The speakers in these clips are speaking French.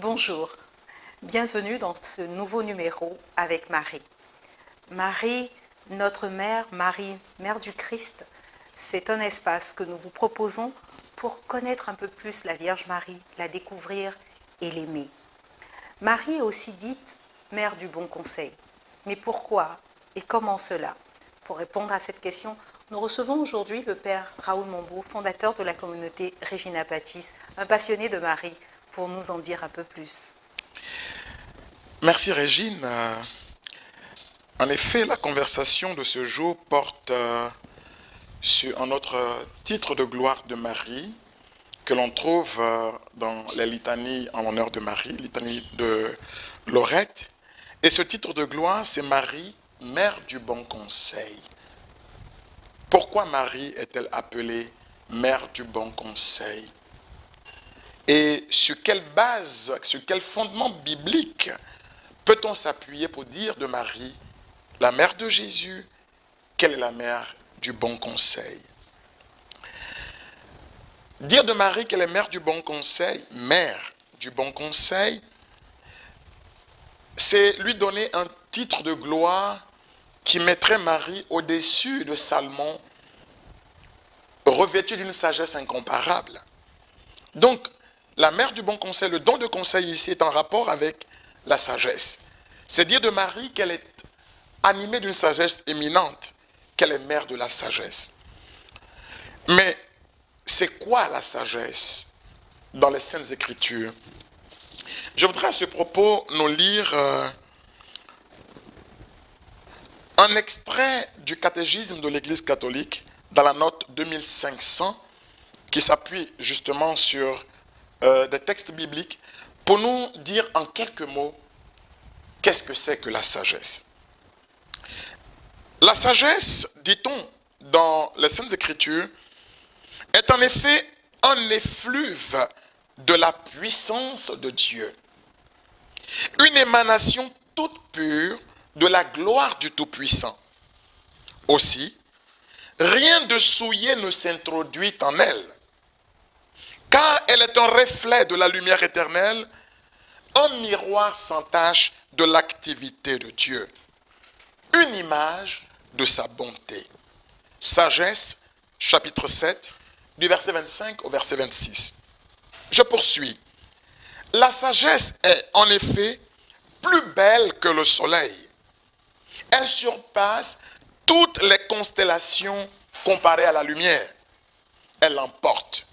Bonjour, bienvenue dans ce nouveau numéro avec Marie. Marie, notre mère, Marie, mère du Christ, c'est un espace que nous vous proposons pour connaître un peu plus la Vierge Marie, la découvrir et l'aimer. Marie est aussi dite mère du bon conseil. Mais pourquoi et comment cela? Pour répondre à cette question, nous recevons aujourd'hui le père Raoul Mombo, fondateur de la communauté Regina Pacis, un passionné de Marie, pour nous en dire un peu plus. Merci Régine. En effet, la conversation de ce jour porte sur un autre titre de gloire de Marie que l'on trouve dans les litanies en l'honneur de Marie, litanie de Lorette. Et ce titre de gloire, c'est Marie, mère du bon conseil. Pourquoi Marie est-elle appelée mère du bon conseil? Et sur quelle base, sur quel fondement biblique peut-on s'appuyer pour dire de Marie, la mère de Jésus, qu'elle est la mère du bon conseil? Dire de Marie qu'elle est mère du bon conseil, c'est lui donner un titre de gloire qui mettrait Marie au-dessus de Salmon, revêtue d'une sagesse incomparable. Donc, la mère du bon conseil, le don de conseil ici est en rapport avec la sagesse. C'est dire de Marie qu'elle est animée d'une sagesse éminente, qu'elle est mère de la sagesse. Mais c'est quoi la sagesse dans les Saintes Écritures? Je voudrais à ce propos nous lire un extrait du catéchisme de l'Église catholique dans la note 2500 qui s'appuie justement sur des textes bibliques pour nous dire en quelques mots qu'est-ce que c'est que la sagesse. La sagesse, dit-on dans les Saintes Écritures, est en effet un effluve de la puissance de Dieu, une émanation toute pure de la gloire du Tout-Puissant. Aussi, rien de souillé ne s'introduit en elle, car elle est un reflet de la lumière éternelle, un miroir sans tache de l'activité de Dieu, une image de sa bonté. Sagesse, chapitre 7, du verset 25 au verset 26. Je poursuis. La sagesse est en effet plus belle que le soleil. Elle surpasse toutes les constellations comparées à la lumière. Elle l'emporte.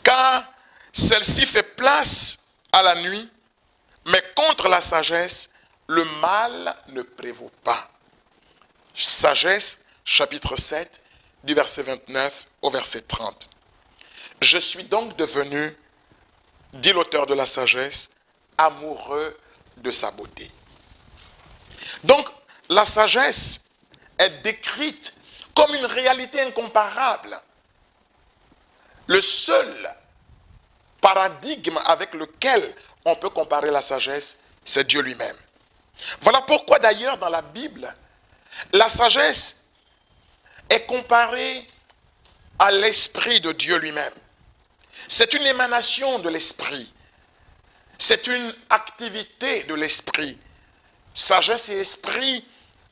Car celle-ci fait place à la nuit, mais contre la sagesse, le mal ne prévaut pas. Sagesse, chapitre 7, du verset 29 au verset 30. Je suis donc devenu, dit l'auteur de la sagesse, amoureux de sa beauté. Donc, la sagesse est décrite comme une réalité incomparable. Le seul paradigme avec lequel on peut comparer la sagesse, c'est Dieu lui-même. Voilà pourquoi d'ailleurs dans la Bible, la sagesse est comparée à l'esprit de Dieu lui-même. C'est une émanation de l'esprit. C'est une activité de l'esprit. Sagesse et esprit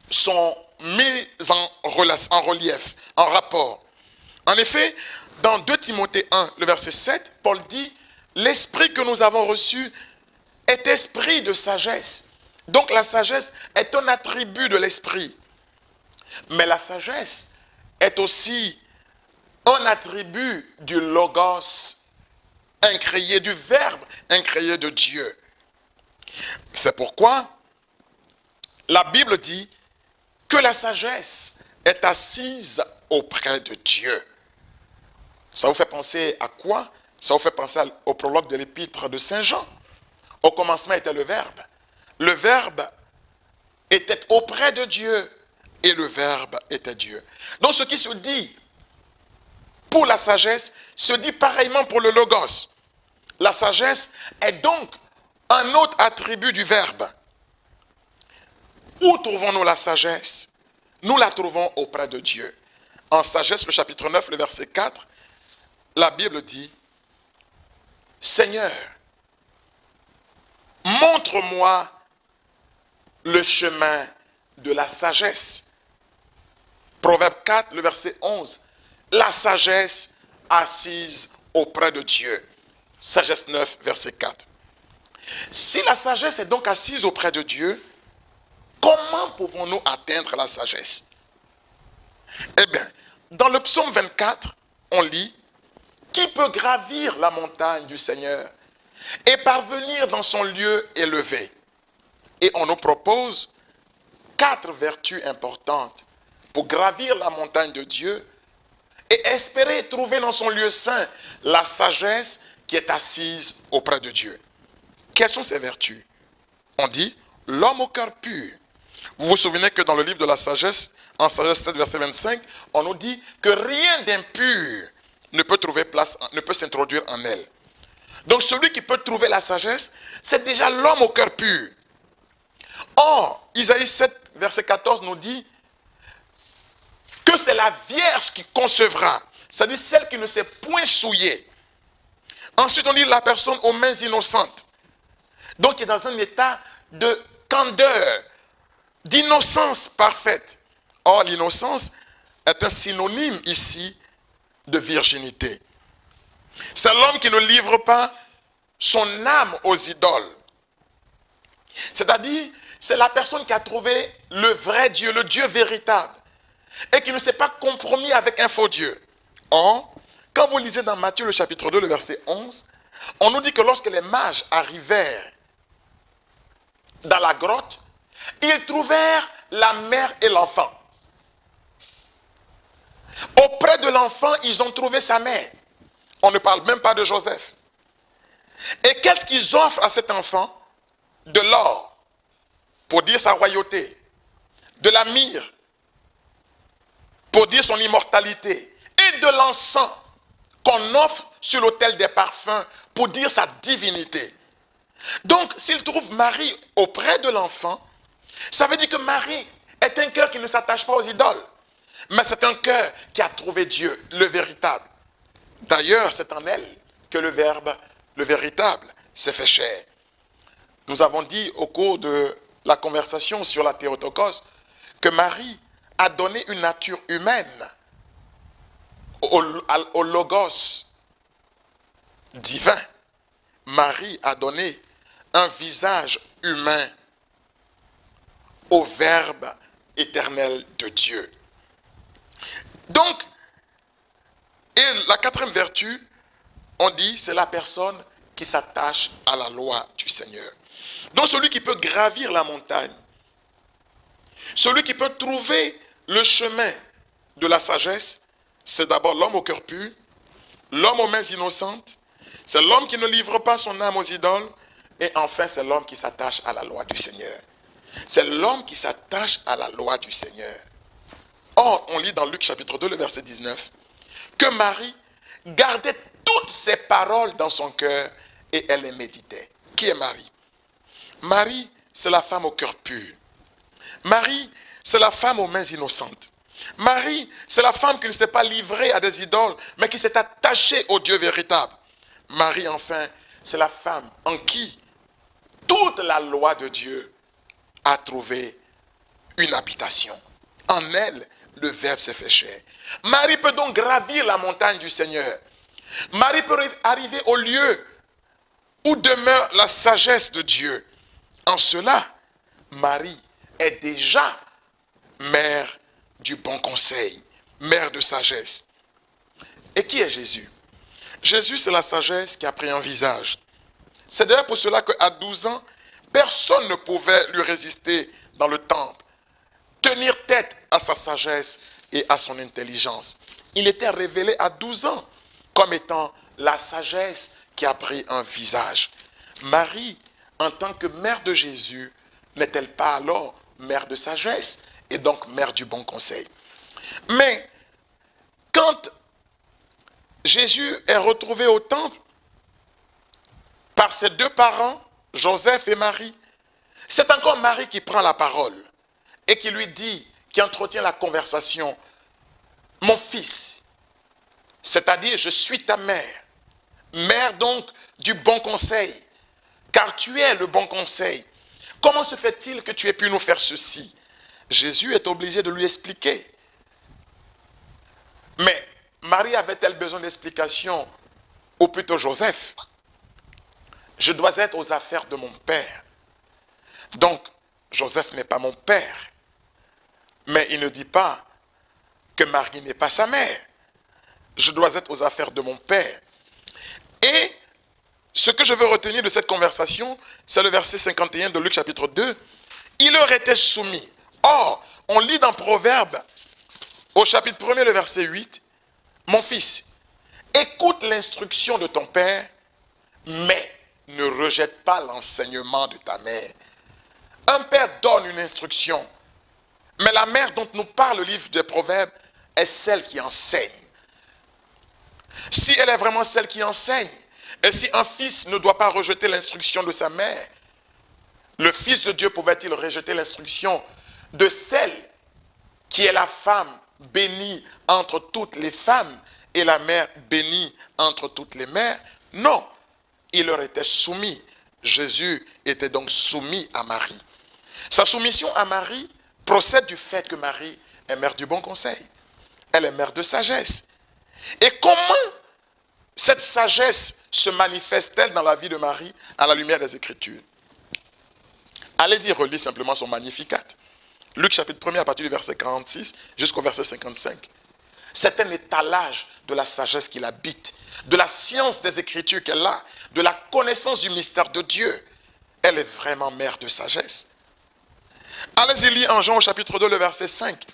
sont mis en relief, en rapport. En effet, dans 2 Timothée 1, le verset 7, Paul dit « L'esprit que nous avons reçu est esprit de sagesse. » Donc la sagesse est un attribut de l'esprit. Mais la sagesse est aussi un attribut du logos incréé, du verbe incréé de Dieu. C'est pourquoi la Bible dit que la sagesse est assise auprès de Dieu. Ça vous fait penser à quoi? Ça vous fait penser au prologue de l'épître de Saint Jean. Au commencement était le Verbe. Le Verbe était auprès de Dieu et le Verbe était Dieu. Donc ce qui se dit pour la sagesse se dit pareillement pour le Logos. La sagesse est donc un autre attribut du Verbe. Où trouvons-nous la sagesse? Nous la trouvons auprès de Dieu. En Sagesse, le chapitre 9, le verset 4, la Bible dit « Seigneur, montre-moi le chemin de la sagesse. Proverbe 4, le verset 11. La sagesse assise auprès de Dieu. Sagesse 9, verset 4. Si la sagesse est donc assise auprès de Dieu, comment pouvons-nous atteindre la sagesse? Eh bien, dans le psaume 24, on lit « Qui peut gravir la montagne du Seigneur et parvenir dans son lieu élevé ?» Et on nous propose 4 vertus importantes pour gravir la montagne de Dieu et espérer trouver dans son lieu saint la sagesse qui est assise auprès de Dieu. Quelles sont ces vertus? On dit l'homme au cœur pur. Vous vous souvenez que dans le livre de la sagesse, en sagesse 7, verset 25, on nous dit que rien d'impur ne peut trouver place, ne peut s'introduire en elle. Donc celui qui peut trouver la sagesse, c'est déjà l'homme au cœur pur. Or, Isaïe 7, verset 14 nous dit que c'est la Vierge qui concevra, c'est-à-dire celle qui ne s'est point souillée. Ensuite, on dit la personne aux mains innocentes. Donc, il est dans un état de candeur, d'innocence parfaite. Or, l'innocence est un synonyme ici de virginité. C'est l'homme qui ne livre pas son âme aux idoles. C'est-à-dire, c'est la personne qui a trouvé le vrai Dieu, le Dieu véritable, et qui ne s'est pas compromis avec un faux Dieu. Or, quand vous lisez dans Matthieu le chapitre 2, le verset 11, on nous dit que lorsque les mages arrivèrent dans la grotte, ils trouvèrent la mère et l'enfant. Auprès de l'enfant, ils ont trouvé sa mère. On ne parle même pas de Joseph. Et qu'est-ce qu'ils offrent à cet enfant? De l'or, pour dire sa royauté, de la myrrhe, pour dire son immortalité, et de l'encens qu'on offre sur l'autel des parfums pour dire sa divinité. Donc, s'il trouve Marie auprès de l'enfant, ça veut dire que Marie est un cœur qui ne s'attache pas aux idoles, mais c'est un cœur qui a trouvé Dieu, le véritable. D'ailleurs, c'est en elle que le Verbe, le véritable, s'est fait chair. Nous avons dit au cours de la conversation sur la Théotokos que Marie a donné une nature humaine au Logos divin. Marie a donné un visage humain au Verbe éternel de Dieu. Donc, et la 4e vertu, on dit, c'est la personne qui s'attache à la loi du Seigneur. Donc celui qui peut gravir la montagne, celui qui peut trouver le chemin de la sagesse, c'est d'abord l'homme au cœur pur, l'homme aux mains innocentes, c'est l'homme qui ne livre pas son âme aux idoles, et enfin c'est l'homme qui s'attache à la loi du Seigneur. C'est l'homme qui s'attache à la loi du Seigneur. Or, on lit dans Luc chapitre 2, le verset 19, que Marie gardait toutes ces paroles dans son cœur et elle les méditait. Qui est Marie? Marie, c'est la femme au cœur pur. Marie, c'est la femme aux mains innocentes. Marie, c'est la femme qui ne s'est pas livrée à des idoles, mais qui s'est attachée au Dieu véritable. Marie, enfin, c'est la femme en qui toute la loi de Dieu a trouvé une habitation. En elle, le Verbe s'est fait chair. Marie peut donc gravir la montagne du Seigneur. Marie peut arriver au lieu où demeure la sagesse de Dieu. En cela, Marie est déjà mère du bon conseil, mère de sagesse. Et qui est Jésus? Jésus, c'est la sagesse qui a pris un visage. C'est d'ailleurs pour cela qu'à 12 ans, personne ne pouvait lui résister dans le temple, tenir tête à sa sagesse et à son intelligence. Il était révélé à 12 ans comme étant la sagesse qui a pris un visage. Marie, en tant que mère de Jésus, n'est-elle pas alors mère de sagesse et donc mère du bon conseil? Mais quand Jésus est retrouvé au temple par ses 2 parents, Joseph et Marie, c'est encore Marie qui prend la parole et qui lui dit, qui entretient la conversation, « Mon fils, c'est-à-dire je suis ta mère, mère donc du bon conseil, car tu es le bon conseil. Comment se fait-il que tu aies pu nous faire ceci? Jésus est obligé de lui expliquer. Mais Marie avait-elle besoin d'explication, ou plutôt Joseph? Je dois être aux affaires de mon père. Donc, Joseph n'est pas mon père. Mais il ne dit pas que Marie n'est pas sa mère. Je dois être aux affaires de mon père. Et ce que je veux retenir de cette conversation, c'est le verset 51 de Luc chapitre 2. Il leur était soumis. Or, on lit dans Proverbe, au chapitre 1er, le verset 8, mon fils, écoute l'instruction de ton père, mais ne rejette pas l'enseignement de ta mère. Un père donne une instruction, mais la mère dont nous parle le livre des Proverbes est celle qui enseigne. Si elle est vraiment celle qui enseigne, et si un fils ne doit pas rejeter l'instruction de sa mère, le Fils de Dieu pouvait-il rejeter l'instruction de celle qui est la femme bénie entre toutes les femmes et la mère bénie entre toutes les mères? Non, il leur était soumis. Jésus était donc soumis à Marie. Sa soumission à Marie procède du fait que Marie est mère du bon conseil. Elle est mère de sagesse. Et comment cette sagesse se manifeste-t-elle dans la vie de Marie à la lumière des Écritures? Allez-y, relis simplement son Magnificat. Luc chapitre 1er à partir du verset 46 jusqu'au verset 55. C'est un étalage de la sagesse qui l'habite, de la science des Écritures qu'elle a, de la connaissance du mystère de Dieu. Elle est vraiment mère de sagesse. Allez-y lire en Jean au chapitre 2, le verset 5.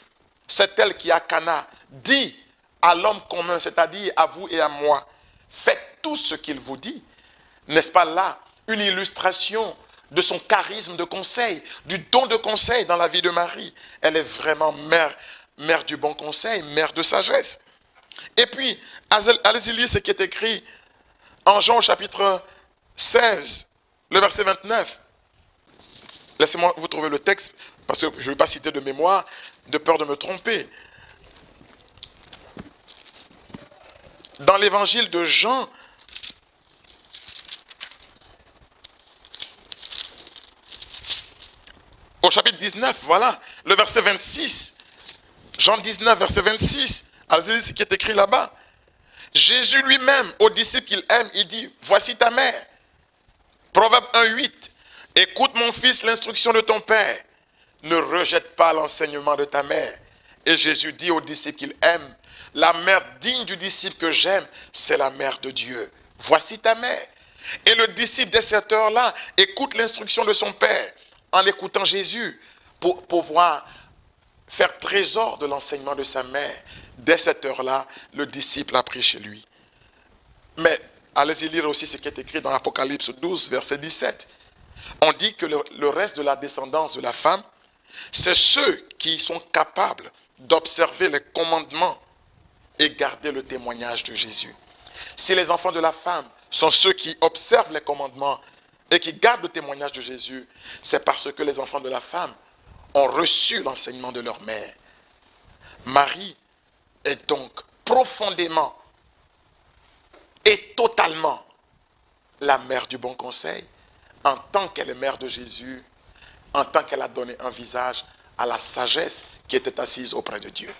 C'est elle qui, à Cana, dit à l'homme commun, c'est-à-dire à vous et à moi, faites tout ce qu'il vous dit. N'est-ce pas là une illustration de son charisme de conseil, du don de conseil dans la vie de Marie? Elle est vraiment mère du bon conseil, mère de sagesse. Et puis, allez-y lire ce qui est écrit en Jean au chapitre 16, le verset 29. Laissez-moi vous trouver le texte, parce que je ne vais pas citer de mémoire, de peur de me tromper. Dans l'évangile de Jean, au chapitre 19, voilà, le verset 26. Jean 19, verset 26. Allez-y ce qui est écrit là-bas. Jésus lui-même, aux disciples qu'il aime, il dit, voici ta mère. Proverbe 1, 8. Écoute mon fils l'instruction de ton père. Ne rejette pas l'enseignement de ta mère. Et Jésus dit aux disciples qu'il aime, la mère digne du disciple que j'aime, c'est la mère de Dieu. Voici ta mère. Et le disciple dès cette heure-là écoute l'instruction de son père en écoutant Jésus pour pouvoir faire trésor de l'enseignement de sa mère. Dès cette heure-là, le disciple a pris chez lui. Mais allez-y lire aussi ce qui est écrit dans Apocalypse 12, verset 17. On dit que le reste de la descendance de la femme, c'est ceux qui sont capables d'observer les commandements et garder le témoignage de Jésus. Si les enfants de la femme sont ceux qui observent les commandements et qui gardent le témoignage de Jésus, c'est parce que les enfants de la femme ont reçu l'enseignement de leur mère. Marie est donc profondément et totalement la mère du bon conseil, en tant qu'elle est mère de Jésus, en tant qu'elle a donné un visage à la sagesse qui était assise auprès de Dieu.